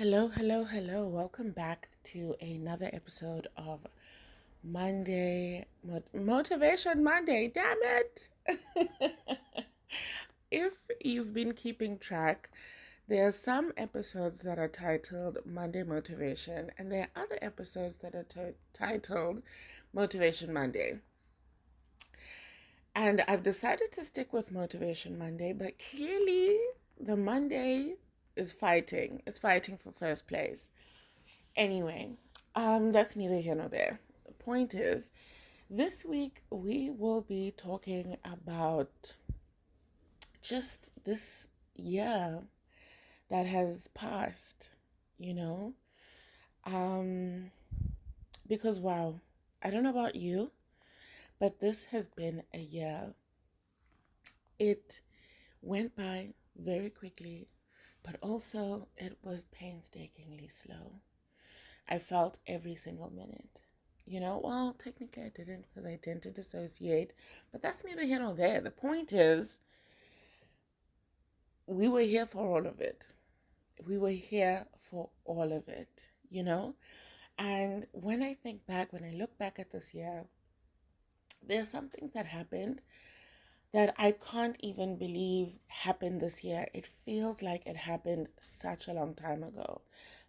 Hello, hello, hello. Welcome back to another episode of Motivation Monday. Damn it. If you've been keeping track, there are some episodes that are titled Monday Motivation, and there are other episodes that are titled Motivation Monday. And I've decided to stick with Motivation Monday, but clearly the Monday is fighting. It's fighting for first place. Anyway, that's neither here nor there. The point is, this week we will be talking about just this year that has passed, you know? Um, because wow, I don't know about you, but this has been a year. It went by very quickly, but also it was painstakingly slow. I felt every single minute. Well, technically I didn't because I tend to dissociate, but that's neither here nor there. The point is, we were here for all of it. We were here for all of it. And when I think back, when I look back at this year, there are some things that happened that I can't even believe happened this year. It feels like it happened such a long time ago.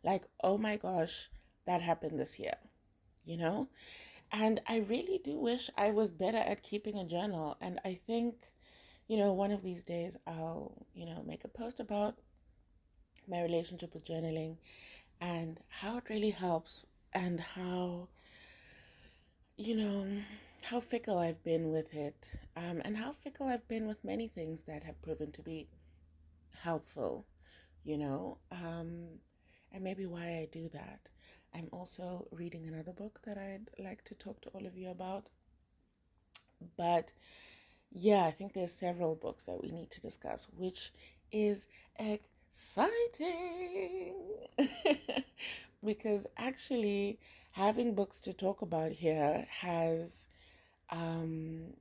Like, oh my gosh, that happened this year, you know? And I really do wish I was better at keeping a journal. And I think, one of these days I'll, make a post about my relationship with journaling and how it really helps and you know, how fickle I've been with it, and how fickle I've been with many things that have proven to be helpful, and maybe why I do that. I'm also reading another book that I'd like to talk to all of you about. But yeah, I think there's several books that we need to discuss, which is exciting because actually having books to talk about here has um,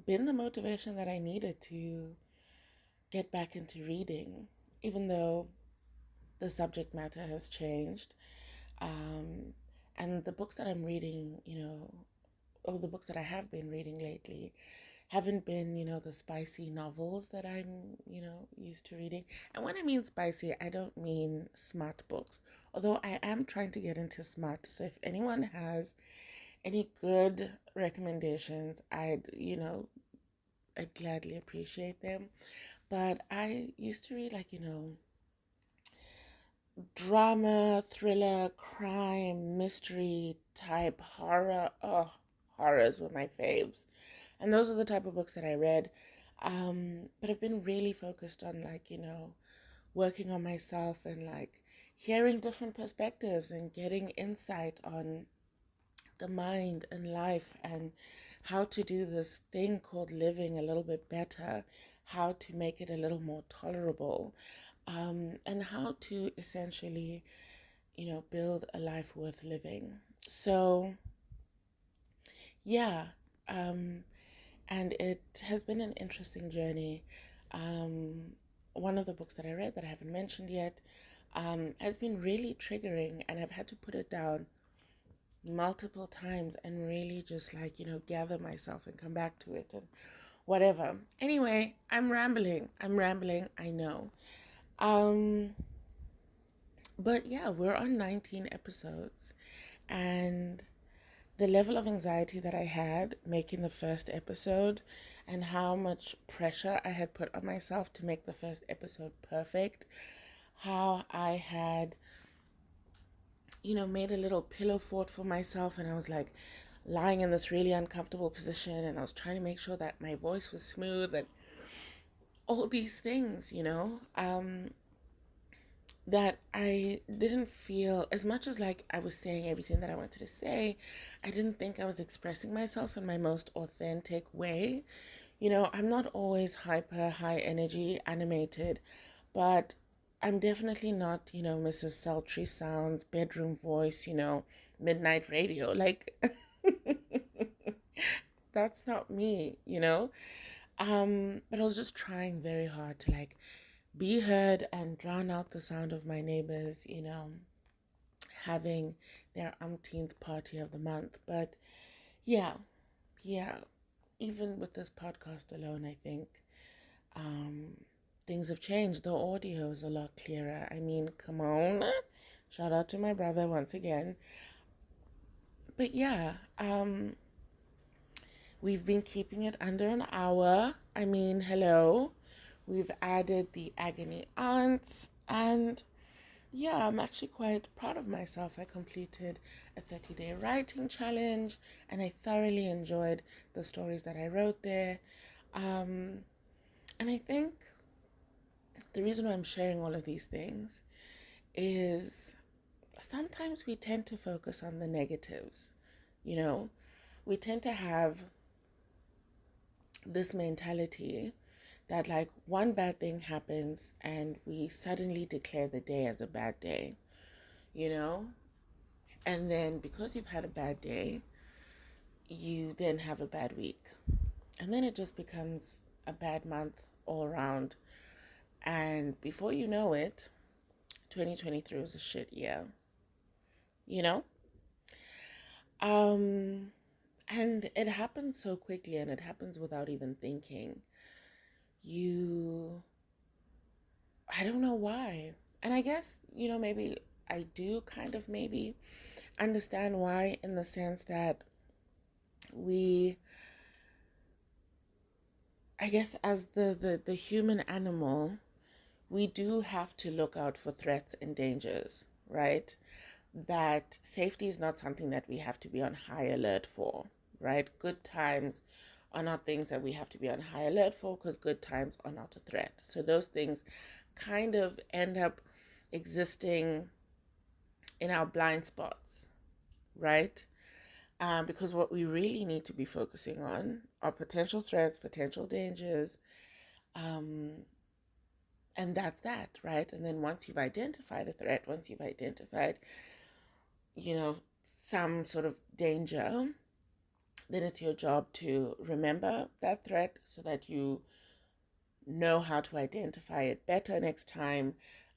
been the motivation that I needed to get back into reading, even though the subject matter has changed. Um, and the books that I'm reading, or the books that I have been reading lately, haven't been, the spicy novels that I'm, used to reading. And when I mean spicy, I don't mean smart books, although I am trying to get into smart. So if anyone has any good recommendations, I'd gladly appreciate them. But I used to read drama, thriller, crime, mystery type horror. Oh, horrors were my faves. And those are the type of books that I read. But I've been really focused on working on myself and hearing different perspectives and getting insight on the mind and life and how to do this thing called living a little bit better, how to make it a little more tolerable, and how to essentially, build a life worth living. So, yeah, um, and it has been an interesting journey. Um, One of the books that I read that I haven't mentioned yet has been really triggering, and I've had to put it down multiple times and really just gather myself and come back to it and whatever. Anyway, I'm rambling, I know. Um but yeah, we're on 19 episodes, and the level of anxiety that I had making the first episode and how much pressure I had put on myself to make the first episode perfect, how I had made a little pillow fort for myself, and I was lying in this really uncomfortable position, and I was trying to make sure that my voice was smooth and all these things, that I didn't feel as much as I was saying everything that I wanted to say. I didn't think I was expressing myself in my most authentic way. I'm not always hyper, high energy, animated, but I'm definitely not, Mrs. Sultry Sounds, bedroom voice, midnight radio. That's not me. But I was just trying very hard to be heard and drown out the sound of my neighbors, having their umpteenth party of the month. But yeah, yeah, even with this podcast alone, I think um, things have changed. The audio is a lot clearer. I mean, come on. Shout out to my brother once again. But yeah, we've been keeping it under an hour. I mean, hello. We've added the agony aunts, and yeah, I'm actually quite proud of myself. I completed a 30-day writing challenge, and I thoroughly enjoyed the stories that I wrote there. And I think the reason why I'm sharing all of these things is sometimes we tend to focus on the negatives. You know, we tend to have this mentality that like one bad thing happens and we suddenly declare the day as a bad day, you know? And then because you've had a bad day, you then have a bad week. And then it just becomes a bad month all around. And before you know it, 2023 was a shit year, you know? Um, and it happens so quickly and it happens without even thinking. You, I don't know why. And I guess, maybe I do kind of maybe understand why, in the sense that we, I guess, as the human animal, we do have to look out for threats and dangers, right? That safety is not something that we have to be on high alert for, right? Good times are not things that we have to be on high alert for, because good times are not a threat. So those things kind of end up existing in our blind spots, right? Because what we really need to be focusing on are potential threats, potential dangers, and that's that, right? And then once you've identified a threat, once you've identified, some sort of danger, then it's your job to remember that threat so that you know how to identify it better next time,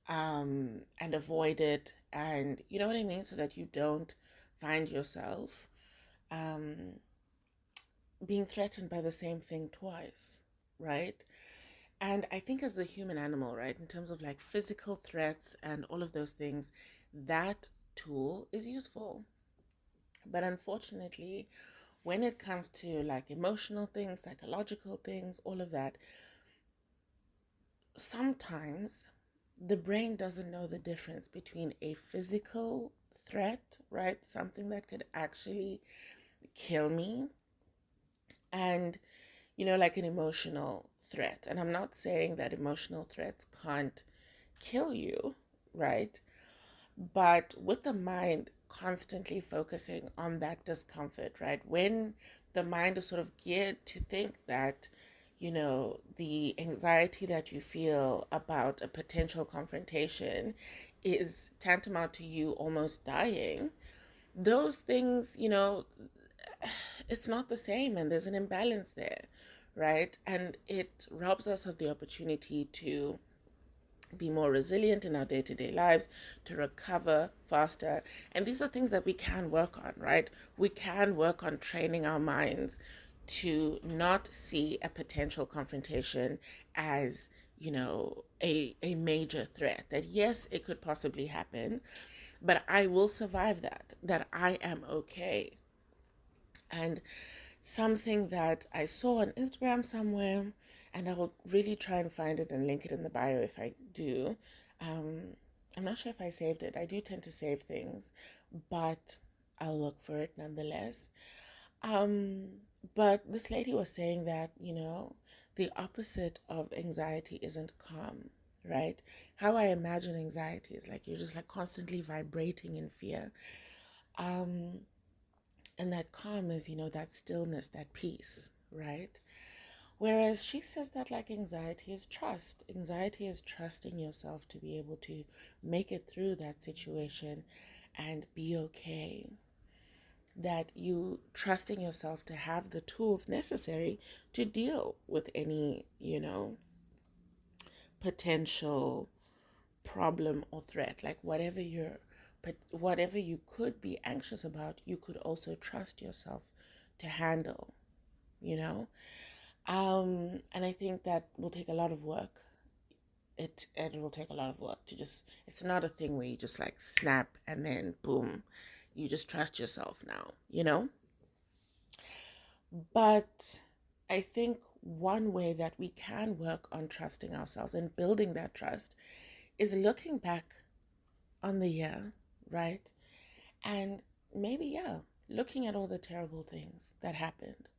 and avoid it. And you know what I mean? So that you don't find yourself being threatened by the same thing twice, right? And I think as the human animal, right, in terms of like physical threats and all of those things, that tool is useful. But unfortunately, when it comes to like emotional things, psychological things, all of that, sometimes the brain doesn't know the difference between a physical threat, right? Something that could actually kill me, and, like an emotional threat. And I'm not saying that emotional threats can't kill you, right? But with the mind constantly focusing on that discomfort, right? When the mind is sort of geared to think that, the anxiety that you feel about a potential confrontation is tantamount to you almost dying, those things, it's not the same, and there's an imbalance there, right? And it robs us of the opportunity to be more resilient in our day-to-day lives, to recover faster. And these are things that we can work on, right? We can work on training our minds to not see a potential confrontation as, a major threat. That yes, it could possibly happen, but I will survive that I am okay. And something that I saw on Instagram somewhere, and I will really try and find it and link it in the bio if I do. I'm not sure if I saved it. I do tend to save things, but I'll look for it nonetheless. Um, but this lady was saying that, the opposite of anxiety isn't calm, right? How I imagine anxiety is like you're just like constantly vibrating in fear. And that calm is, that stillness, that peace, right? Whereas she says that like anxiety is trust. Anxiety is trusting yourself to be able to make it through that situation and be okay. That you trusting yourself to have the tools necessary to deal with any, potential problem or threat, like whatever you could be anxious about, you could also trust yourself to handle, you know. And I think that will take a lot of work. It will take a lot of work to just, it's not a thing where you just like snap and then boom, you just trust yourself now, you know. But I think one way that we can work on trusting ourselves and building that trust is looking back on the year, right? And maybe, yeah, looking at all the terrible things that happened,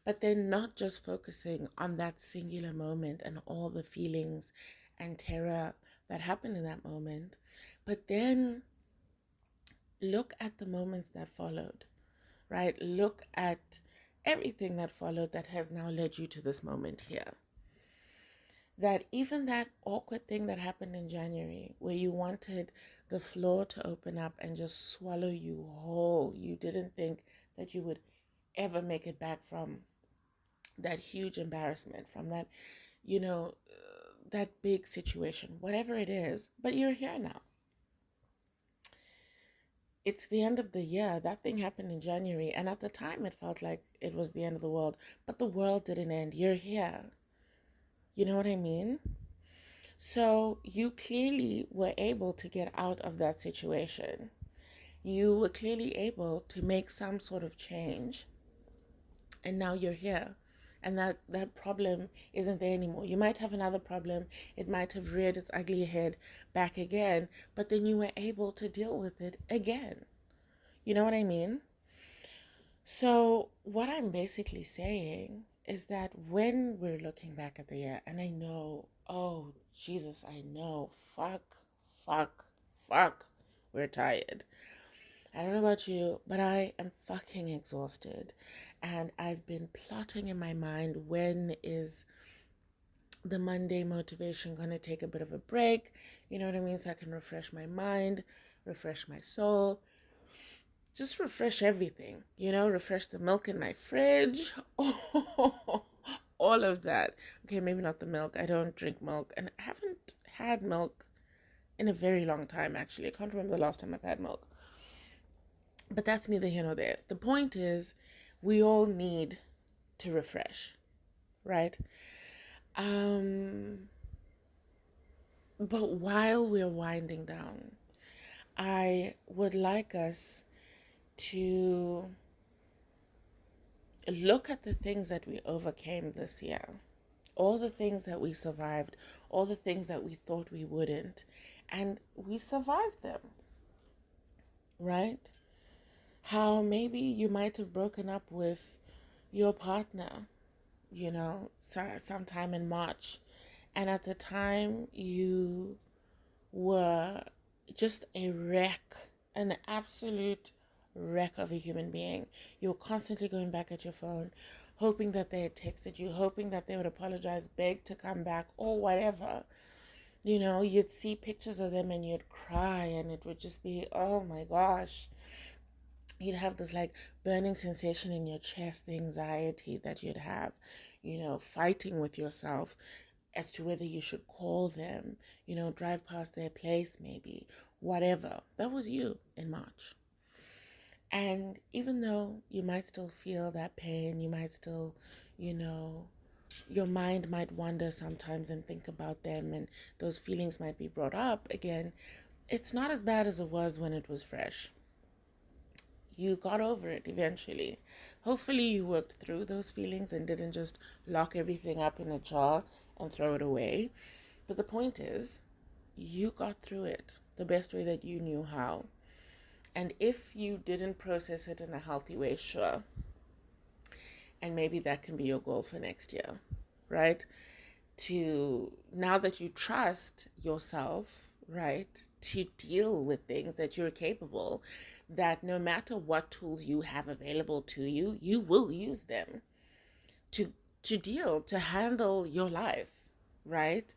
but then not just focusing on that singular moment and all the feelings and terror that happened in that moment, but then look at the moments that followed, right? Look at everything that followed that has now led you to this moment here. That even that awkward thing that happened in January, where you wanted the floor to open up and just swallow you whole, you didn't think that you would ever make it back from that huge embarrassment, from that, that big situation, whatever it is, but you're here now. It's the end of the year. That thing happened in January, and at the time it felt like it was the end of the world, but the world didn't end. You're here. You know what I mean? So you clearly were able to get out of that situation. You were clearly able to make some sort of change, and now you're here. And that problem isn't there anymore. You might have another problem. It might have reared its ugly head back again, but then you were able to deal with it again. You know what I mean? So what I'm basically saying is that when we're looking back at the year, and I know, oh, Jesus, I know, fuck, we're tired. I don't know about you, but I am fucking exhausted. And I've been plotting in my mind, when is the Monday motivation going to take a bit of a break? You know what I mean? So I can refresh my mind, refresh my soul, just refresh everything, refresh the milk in my fridge. All of that. Okay, maybe not the milk. I don't drink milk, and I haven't had milk in a very long time, actually. I can't remember the last time I've had milk. But that's neither here nor there. The point is, we all need to refresh, right? But while we're winding down, I would like us to look at the things that we overcame this year, all the things that we survived, all the things that we thought we wouldn't, and we survived them, right? How maybe you might have broken up with your partner, sometime in March, and at the time you were just a wreck, an absolute wreck of a human being. You were constantly going back at your phone, hoping that they had texted you, hoping that they would apologize, beg to come back, or whatever. You'd see pictures of them and you'd cry, and it would just be, oh my gosh. You'd have this like burning sensation in your chest, the anxiety that you'd have, fighting with yourself as to whether you should call them, drive past their place, maybe, whatever. That was you in March. And even though you might still feel that pain, you might still, your mind might wander sometimes and think about them, and those feelings might be brought up again, it's not as bad as it was when it was fresh. You got over it eventually. Hopefully you worked through those feelings and didn't just lock everything up in a jar and throw it away. But the point is, you got through it the best way that you knew how. And if you didn't process it in a healthy way, sure. And maybe that can be your goal for next year, right? Now that you trust yourself, right, to deal with things, that you're capable, that no matter what tools you have available to you, you will use them to handle your life, right?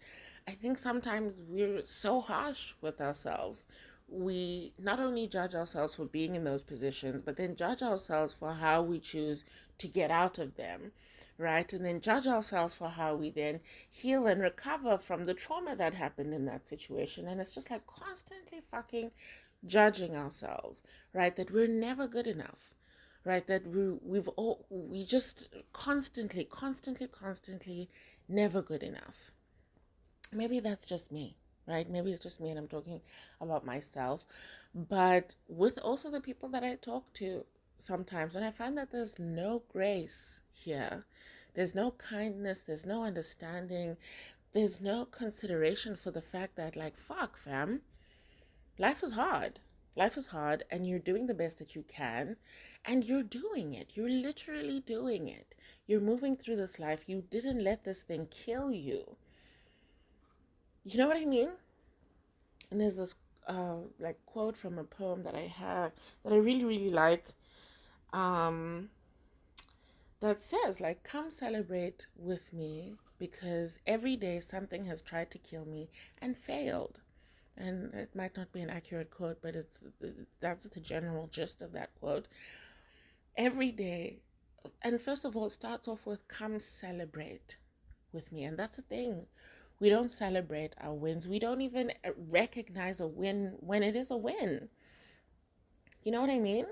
I think sometimes we're so harsh with ourselves. We not only judge ourselves for being in those positions, but then judge ourselves for how we choose to get out of them, right? And then judge ourselves for how we then heal and recover from the trauma that happened in that situation. And it's just like constantly fucking judging ourselves, right? That we're never good enough, right? That we just constantly never good enough. Maybe that's just me, right? Maybe it's just me and I'm talking about myself. But with also the people that I talk to sometimes, and I find that there's no grace here, there's no kindness, there's no understanding, there's no consideration for the fact that, like, fuck, fam, life is hard. Life is hard, and you're doing the best that you can, and you're doing it. You're literally doing it. You're moving through this life. You didn't let this thing kill you. You know what I mean? And there's this like quote from a poem that I have that I really like, um, that says, like, come celebrate with me because every day something has tried to kill me and failed. And it might not be an accurate quote, but that's the general gist of that quote. Every day, and first of all, it starts off with come celebrate with me. And that's the thing. We don't celebrate our wins. We don't even recognize a win when it is a win. You know what I mean?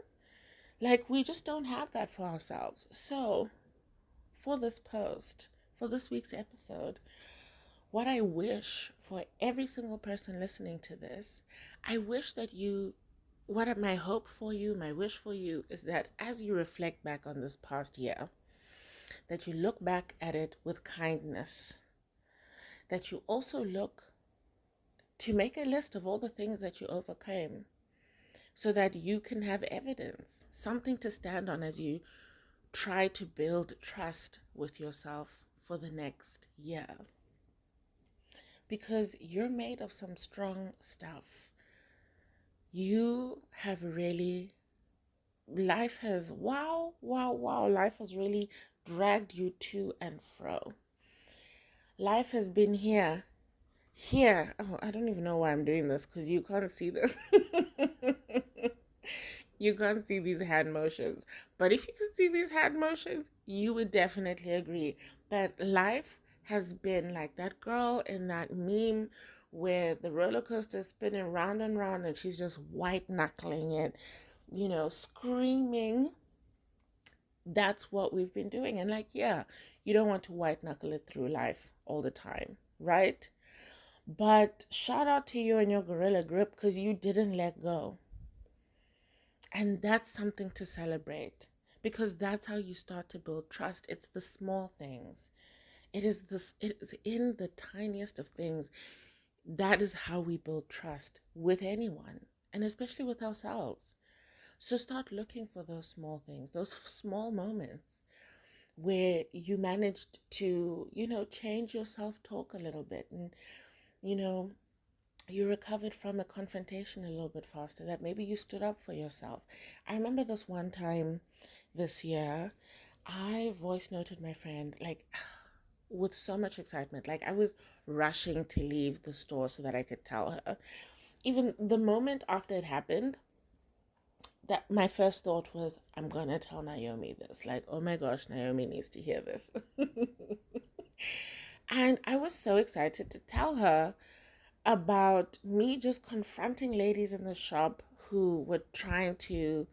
Like, we just don't have that for ourselves. So, for this post, for this week's episode, what I wish for every single person listening to this, I wish that my hope for you, my wish for you is that as you reflect back on this past year, that you look back at it with kindness, that you also look to make a list of all the things that you overcame so that you can have evidence, something to stand on as you try to build trust with yourself for the next year. Because you're made of some strong stuff. You have really, life has, life has really dragged you to and fro. Life has been here. Oh, I don't even know why I'm doing this because you can't see this. You can't see these hand motions. But if you could see these hand motions, you would definitely agree that life has been like that girl in that meme where the roller coaster is spinning round and round and she's just white knuckling it, screaming. That's what we've been doing. And like, yeah, you don't want to white knuckle it through life all the time, right? But shout out to you and your gorilla grip because you didn't let go. And that's something to celebrate because that's how you start to build trust. It's the small things. It is in the tiniest of things. That is how we build trust with anyone and especially with ourselves. So start looking for those small things, those small moments where you managed to, change your self-talk a little bit and, you recovered from a confrontation a little bit faster, that maybe you stood up for yourself. I remember this one time this year, I voice noted my friend, like, with so much excitement. Like, I was rushing to leave the store so that I could tell her. Even the moment after it happened, that my first thought was, I'm gonna tell Naomi this. Like, oh my gosh, Naomi needs to hear this. And I was so excited to tell her about me just confronting ladies in the shop who were trying to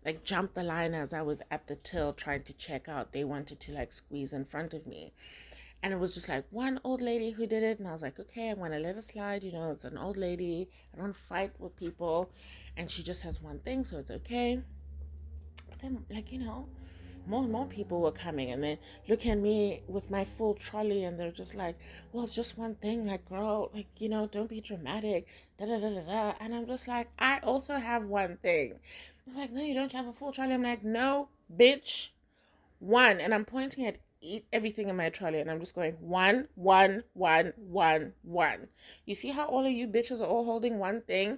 like jump the line as I was at the till trying to check out. They wanted to like squeeze in front of me. And it was just like one old lady who did it. And I was like, okay, I'm going to let it slide. It's an old lady. I don't fight with people. And she just has one thing, so it's okay. But then, like, more and more people were coming and they look at me with my full trolley and they're just like, well, it's just one thing, like, girl, like, don't be dramatic, da da da da da. And I'm just like, I also have one thing. They're like, no, you don't have a full trolley. I'm like, no, bitch, one. And I'm pointing at everything in my trolley and I'm just going one, one, one, one, one. You see how all of you bitches are all holding one thing?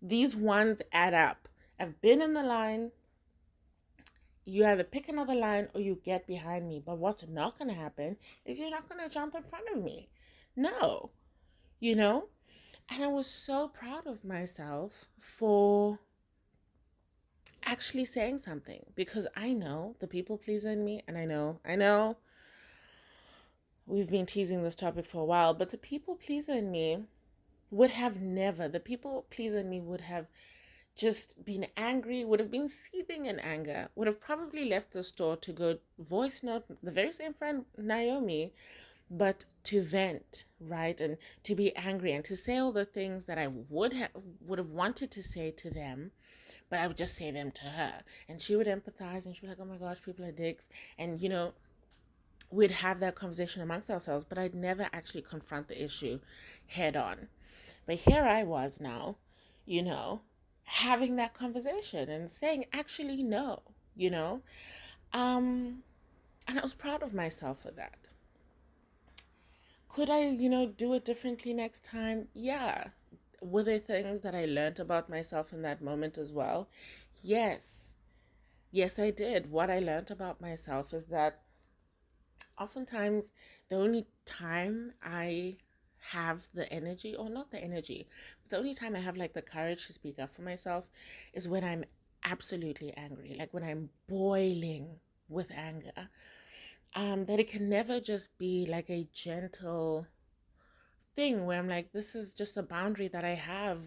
These ones add up. I've been in the line. You either pick another line or you get behind me. But what's not going to happen is you're not going to jump in front of me. No, And I was so proud of myself for actually saying something because I know the people pleaser in me and I know we've been teasing this topic for a while, but the people pleaser in me would have never, the people pleaser in me would have just been angry, would have been seething in anger, would have probably left the store to go voice note the very same friend Naomi, but to vent, right? And to be angry and to say all the things that I would have wanted to say to them, but I would just say them to her. And she would empathize and she'd be like, oh my gosh, people are dicks. And we'd have that conversation amongst ourselves, but I'd never actually confront the issue head on. But here I was now, you know, having that conversation and saying, actually, no, you know. And I was proud of myself for that. Could I, do it differently next time? Yeah. Were there things that I learned about myself in that moment as well? Yes. Yes, I did. What I learned about myself is that oftentimes the only time I have the energy, or not the energy, but the only time I have like the courage to speak up for myself is when I'm absolutely angry, like when I'm boiling with anger. That it can never just be like a gentle thing where I'm like, this is just a boundary that I have,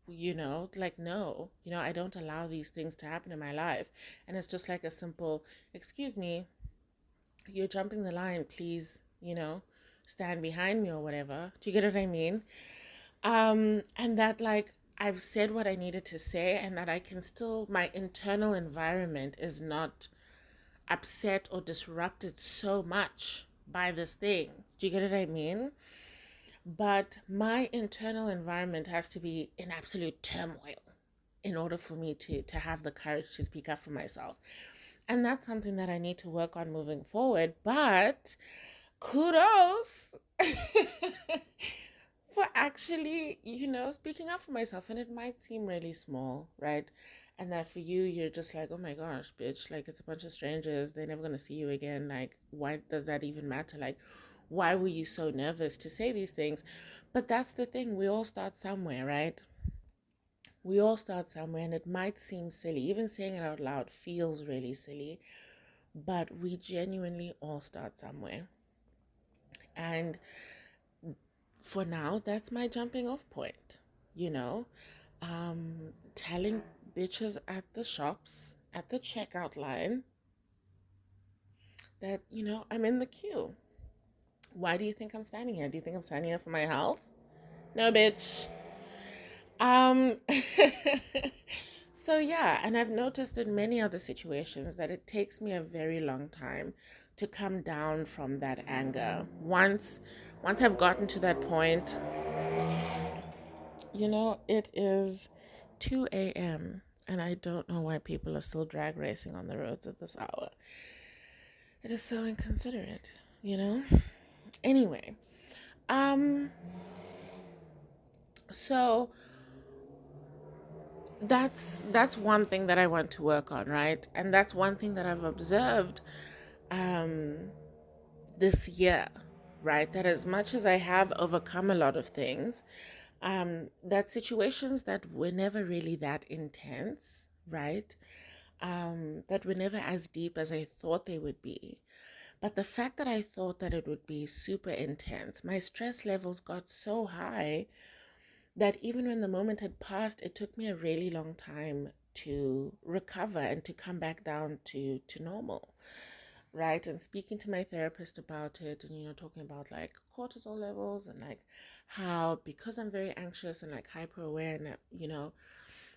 like, no, I don't allow these things to happen in my life. And it's just like a simple, excuse me, you're jumping the line, please, stand behind me or whatever. Do you get what I mean? And that, like, I've said what I needed to say, and that I can still, my internal environment is not upset or disrupted so much by this thing. Do you get what I mean? But my internal environment has to be in absolute turmoil in order for me to have the courage to speak up for myself. And that's something that I need to work on moving forward. But kudos for actually, speaking up for myself. And it might seem really small, right? And that for you, you're just like, oh my gosh, bitch, like it's a bunch of strangers. They're never going to see you again. Like, why does that even matter? Like, why were you so nervous to say these things? But that's the thing. We all start somewhere, right? We all start somewhere, and it might seem silly. Even saying it out loud feels really silly, but we genuinely all start somewhere. And for now, that's my jumping off point, you know? Telling bitches at the shops, at the checkout line, that, I'm in the queue. Why do you think I'm standing here? Do you think I'm standing here for my health? No, bitch. Um, so yeah, and I've noticed in many other situations that it takes me a very long time to come down from that anger. Once I've gotten to that point, it is 2 a.m. and I don't know why people are still drag racing on the roads at this hour. It is so inconsiderate, you know? Anyway, um, so that's one thing that I want to work on, right? And that's one thing that I've observed um, this year, right? That as much as I have overcome a lot of things, that situations that were never really that intense, right? That were never as deep as I thought they would be. But the fact that I thought that it would be super intense, my stress levels got so high that even when the moment had passed, it took me a really long time to recover and to come back down to normal, right? And speaking to my therapist about it, and talking about like cortisol levels, and like how, because I'm very anxious and like hyper aware, and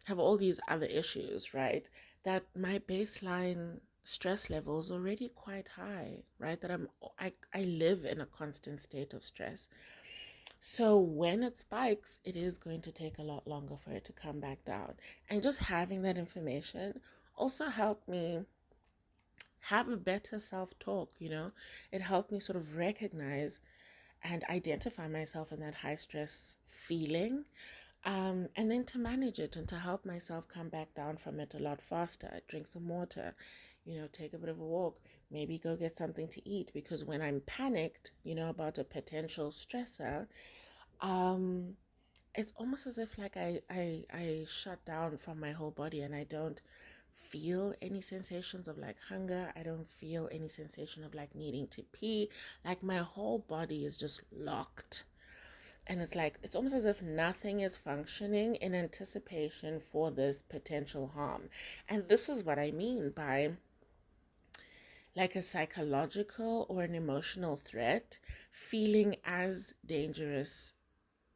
have all these other issues, right, that my baseline stress levels already quite high, right? That I live in a constant state of stress. So when it spikes, it is going to take a lot longer for it to come back down. And just having that information also helped me have a better self-talk. It helped me sort of recognize and identify myself in that high stress feeling, and then to manage it and to help myself come back down from it a lot faster. Drink some water, take a bit of a walk, maybe go get something to eat, because when I'm panicked, about a potential stressor, it's almost as if like I shut down from my whole body, and I don't feel any sensations of like hunger. I don't feel any sensation of like needing to pee. Like my whole body is just locked. And it's like, it's almost as if nothing is functioning in anticipation for this potential harm. And this is what I mean by like a psychological or an emotional threat feeling as dangerous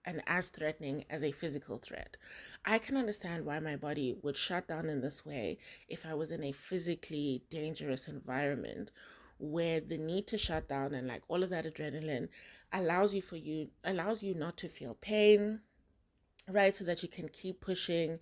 and as threatening as a physical threat. I can understand why my body would shut down in this way if I was in a physically dangerous environment where the need to shut down and like all of that adrenaline allows you not to feel pain, right? So that you can keep pushing.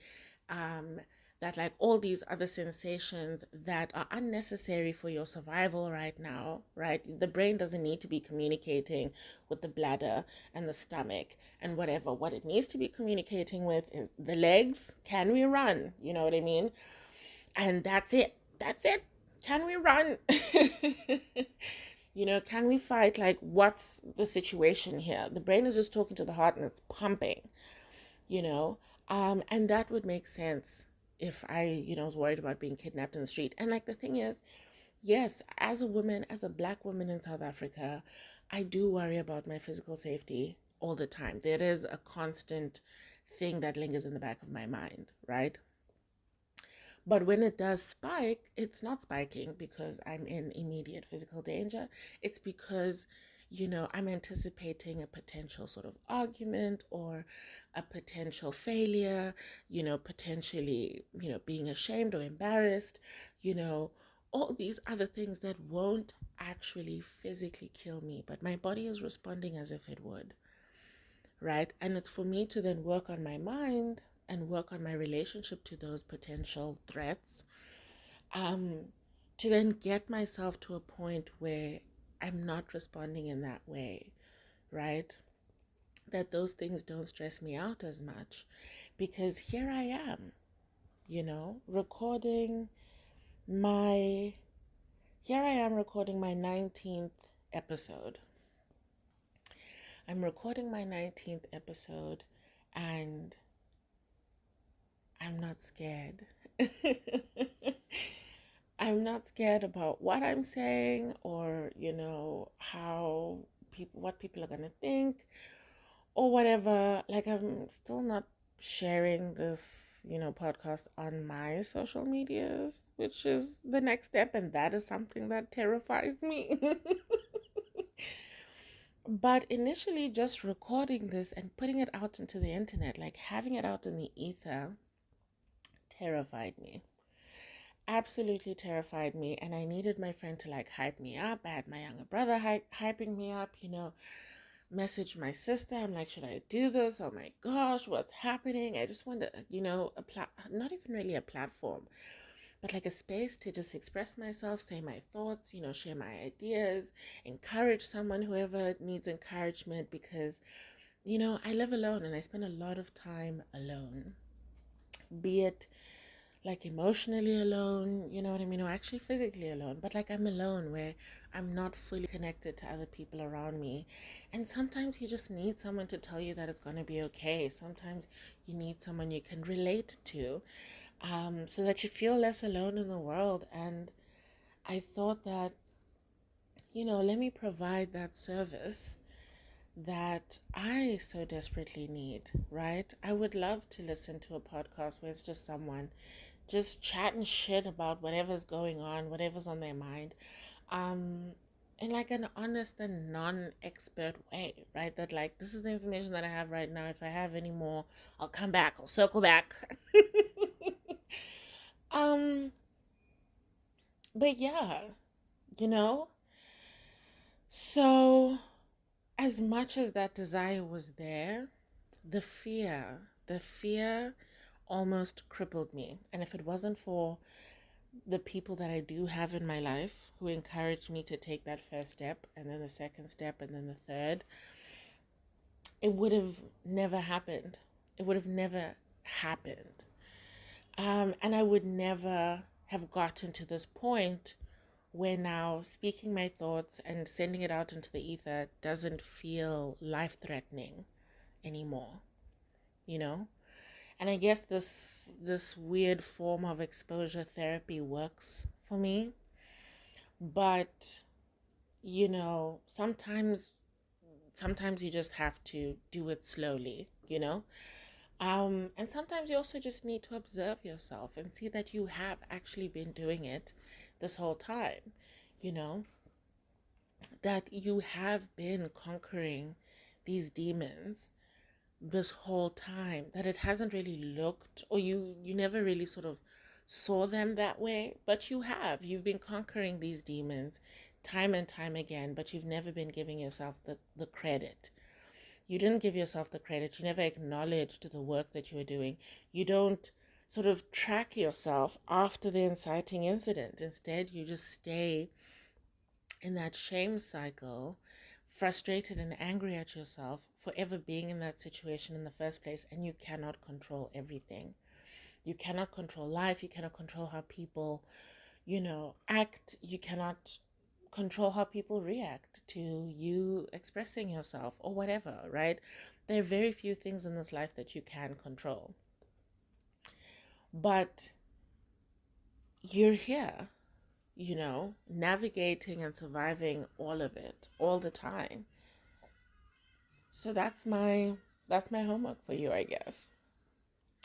That like all these other sensations that are unnecessary for your survival right now, right? The brain doesn't need to be communicating with the bladder and the stomach and whatever. What it needs to be communicating with is the legs. Can we run? You know what I mean? And that's it. That's it. Can we run? Can we fight? Like, what's the situation here? The brain is just talking to the heart and it's pumping, you know? And that would make sense if I, was worried about being kidnapped in the street. And like the thing is, yes, as a woman, as a black woman in South Africa, I do worry about my physical safety all the time. There is a constant thing that lingers in the back of my mind, right? But when it does spike, it's not spiking because I'm in immediate physical danger. It's because, I'm anticipating a potential sort of argument or a potential failure, potentially, being ashamed or embarrassed, all these other things that won't actually physically kill me, but my body is responding as if it would, right? And it's for me to then work on my mind and work on my relationship to those potential threats, to then get myself to a point where I'm not responding in that way, right? That those things don't stress me out as much because here I am, recording my, here I am recording my 19th episode. I'm recording my 19th episode and I'm not scared. I'm not scared about what I'm saying or, how what people are going to think or whatever. Like, I'm still not sharing this, podcast on my social medias, which is the next step. And that is something that terrifies me. But initially, just recording this and putting it out into the internet, like having it out in the ether, terrified me. Absolutely terrified me. And I needed my friend to like hype me up. I had my younger brother hyping me up, message my sister. I'm like, should I do this? Oh my gosh, what's happening? I just wanted, not even really a platform, but like a space to just express myself, say my thoughts, share my ideas, encourage someone, whoever needs encouragement, because, I live alone and I spend a lot of time alone, be it like emotionally alone, you know what I mean, or actually physically alone, but like I'm alone where I'm not fully connected to other people around me. And sometimes you just need someone to tell you that it's going to be okay. Sometimes you need someone you can relate to, so that you feel less alone in the world. And I thought that, let me provide that service that I so desperately need, right? I would love to listen to a podcast where it's just someone just chatting shit about whatever's going on, whatever's on their mind, in like an honest and non-expert way, right? That like, this is the information that I have right now. If I have any more, I'll come back, I'll circle back. um, but yeah, you know, so as much as that desire was there, the fear almost crippled me. And if it wasn't for the people that I do have in my life who encouraged me to take that first step and then the second step and then the third, it would have never happened. It would have never happened. And I would never have gotten to this point where now speaking my thoughts and sending it out into the ether doesn't feel life threatening anymore, you know? And I guess this weird form of exposure therapy works for me. But, sometimes you just have to do it slowly. And sometimes you also just need to observe yourself and see that you have actually been doing it this whole time, you know, that you have been conquering these demons this whole time, that it hasn't really looked, or you never really sort of saw them that way, but you've been conquering these demons time and time again, but you've never been giving yourself the credit. You didn't give yourself the credit. You never acknowledged the work that you were doing. You don't sort of track yourself after the inciting incident. Instead, you just stay in that shame cycle, frustrated and angry at yourself for ever being in that situation in the first place, and you cannot control everything. You cannot control life. You cannot control how people, act. You cannot control how people react to you expressing yourself or whatever, right? There are very few things in this life that you can control. But you're here, navigating and surviving all of it all the time. So that's my homework for you, I guess.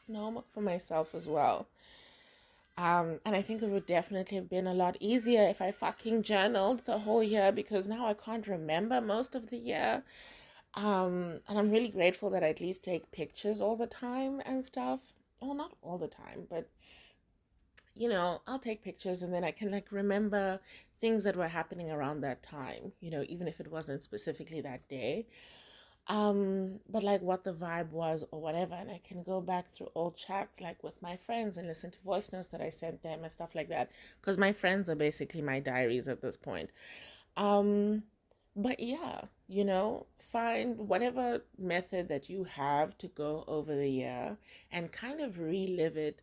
And homework for myself as well. And I think it would definitely have been a lot easier if I fucking journaled the whole year, because now I can't remember most of the year. And I'm really grateful that I at least take pictures all the time and stuff. Well, not all the time, but I'll take pictures and then I can like remember things that were happening around that time, even if it wasn't specifically that day. But like what the vibe was or whatever, and I can go back through old chats like with my friends and listen to voice notes that I sent them and stuff like that, because my friends are basically my diaries at this point. um but yeah, find whatever method that you have to go over the year and kind of relive it,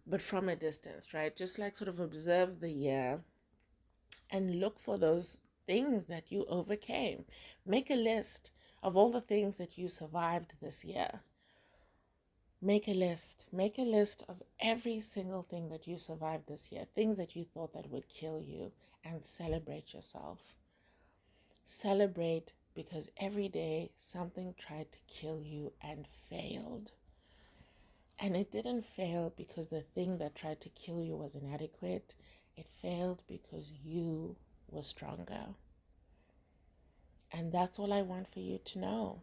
but from a distance, right? Just like sort of observe the year and look for those things that you overcame. Make a list of all the things that you survived this year. Make a list. Make a list of every single thing that you survived this year, things that you thought that would kill you, and celebrate yourself. Celebrate, because every day something tried to kill you and failed. And it didn't fail because the thing that tried to kill you was inadequate. It failed because you were stronger. And that's all I want for you to know.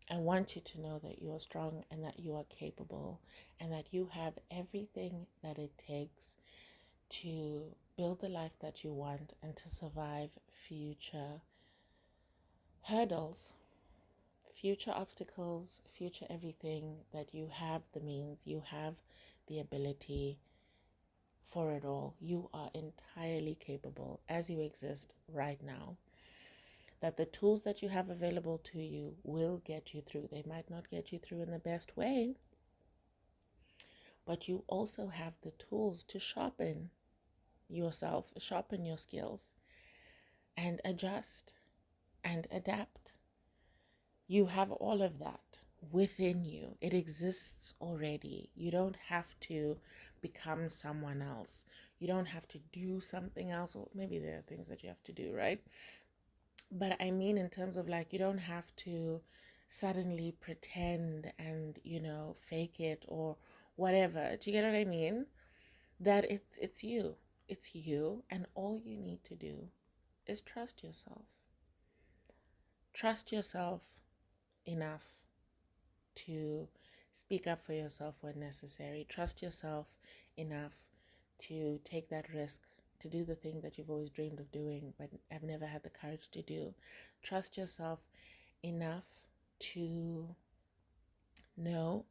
I want you to know that you are strong and that you are capable and that you have everything that it takes to build the life that you want and to survive future hurdles, future obstacles, future everything, that you have the means, you have the ability for it all. You are entirely capable as you exist right now. That the tools that you have available to you will get you through. They might not get you through in the best way, but you also have the tools to sharpen yourself, sharpen your skills, and adjust and adapt. You have all of that within you. It exists already. You don't have to become someone else. You don't have to do something else, or maybe there are things that you have to do, right? But I mean, in terms of like, you don't have to suddenly pretend and, fake it or whatever. Do you get what I mean? That it's you. It's you, and all you need to do is trust yourself. Trust yourself enough to speak up for yourself when necessary. Trust yourself enough to take that risk, to do the thing that you've always dreamed of doing but have never had the courage to do. Trust yourself enough to know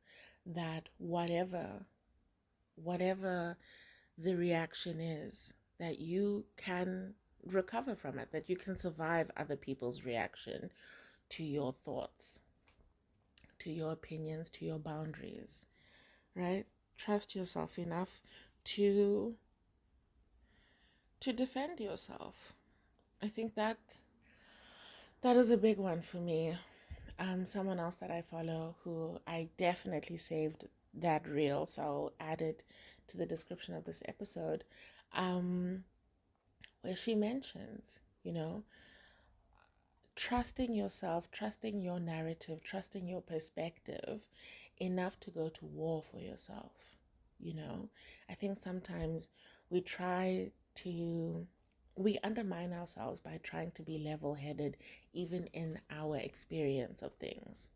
that whatever the reaction is, that you can recover from it, that you can survive other people's reaction to your thoughts, to your opinions, to your boundaries, right? Trust yourself enough to defend yourself. I think that is a big one for me. Someone else that I follow, who I definitely saved that reel, so I'll add it to the description of this episode, where she mentions, trusting yourself, trusting your narrative, trusting your perspective enough to go to war for yourself. I think sometimes we we undermine ourselves by trying to be level-headed, even in our experience of things.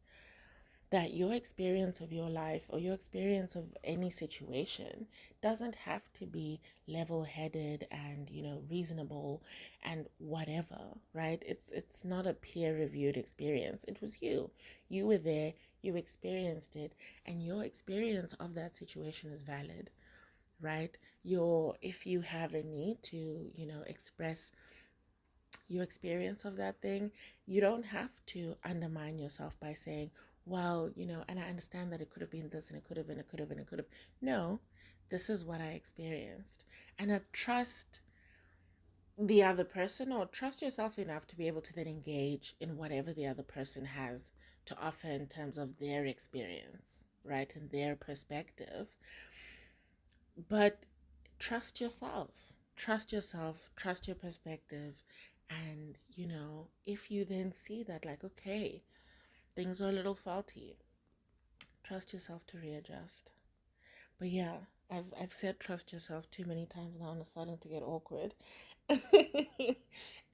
That your experience of your life or your experience of any situation doesn't have to be level-headed and reasonable and whatever, right? It's not a peer-reviewed experience. It was you were there, you experienced it, and your experience of that situation is valid, right? If you have a need to express your experience of that thing, you don't have to undermine yourself by saying, well, and I understand that it could have been this and it could have and it could have and it could have. No, this is what I experienced. And I trust the other person, or trust yourself enough to be able to then engage in whatever the other person has to offer in terms of their experience, right? And their perspective. But trust yourself. Trust yourself, trust your perspective. And, if you then see that, like, okay, things are a little faulty, trust yourself to readjust. But yeah, I've said trust yourself too many times now, and it's starting to get awkward.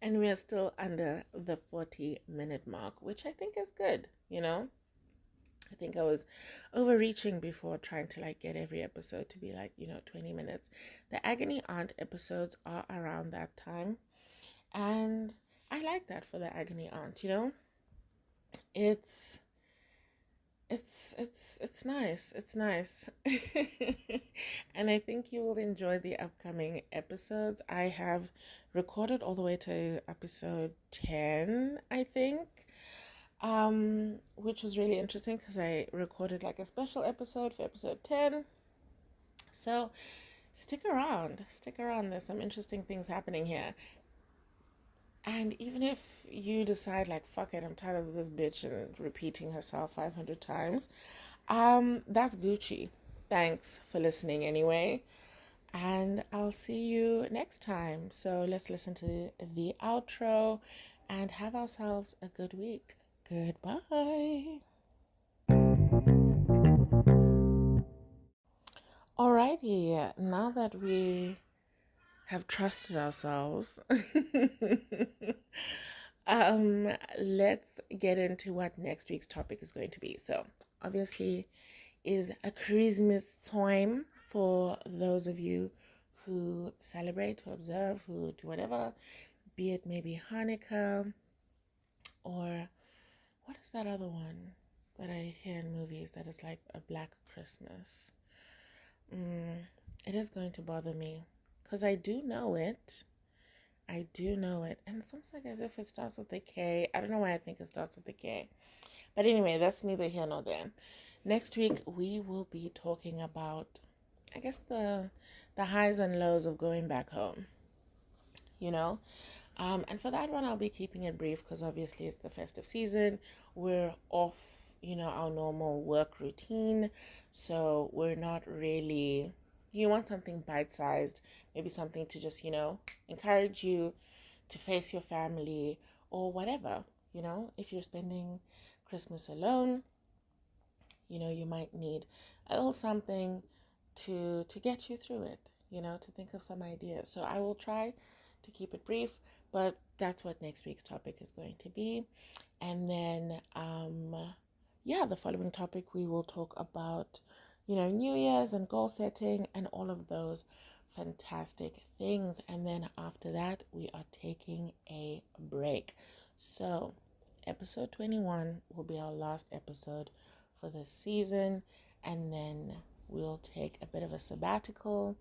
And we are still under the 40-minute mark, which I think is good, I think I was overreaching before, trying to get every episode to be 20 minutes. The Agony Aunt episodes are around that time. And I like that for the Agony Aunt, It's nice. It's nice. And I think you will enjoy the upcoming episodes. I have recorded all the way to episode 10, I think. Which was really interesting because I recorded a special episode for episode 10. So stick around. There's some interesting things happening here. And even if you decide fuck it, I'm tired of this bitch and repeating herself 500 times, that's Gucci. Thanks for listening anyway. And I'll see you next time. So let's listen to the outro and have ourselves a good week. Goodbye. Alrighty, now that we have trusted ourselves, let's get into what next week's topic is going to be. So, obviously, is a Christmas time for those of you who celebrate, who observe, who do whatever, be it maybe Hanukkah or what is that other one that I hear in movies that is like a Black Christmas? It is going to bother me because I do know it. And it's almost as if it starts with a K. I don't know why I think it starts with a K. But anyway, that's neither here nor there. Next week, we will be talking about, I guess, the highs and lows of going back home. And for that one, I'll be keeping it brief because obviously it's the festive season. We're off, our normal work routine. So we're not really, you want something bite-sized, maybe something to just, encourage you to face your family or whatever. If you're spending Christmas alone, you might need a little something to get you through it, to think of some ideas. So I will try to keep it brief, but that's what next week's topic is going to be. And then, the following topic, we will talk about, New Year's and goal setting and all of those fantastic things. And then after that, we are taking a break. So episode 21 will be our last episode for this season. And then we'll take a bit of a sabbatical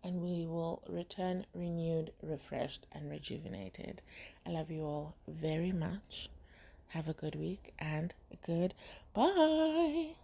and we will return renewed, refreshed, and rejuvenated. I love you all very much. Have a good week and goodbye.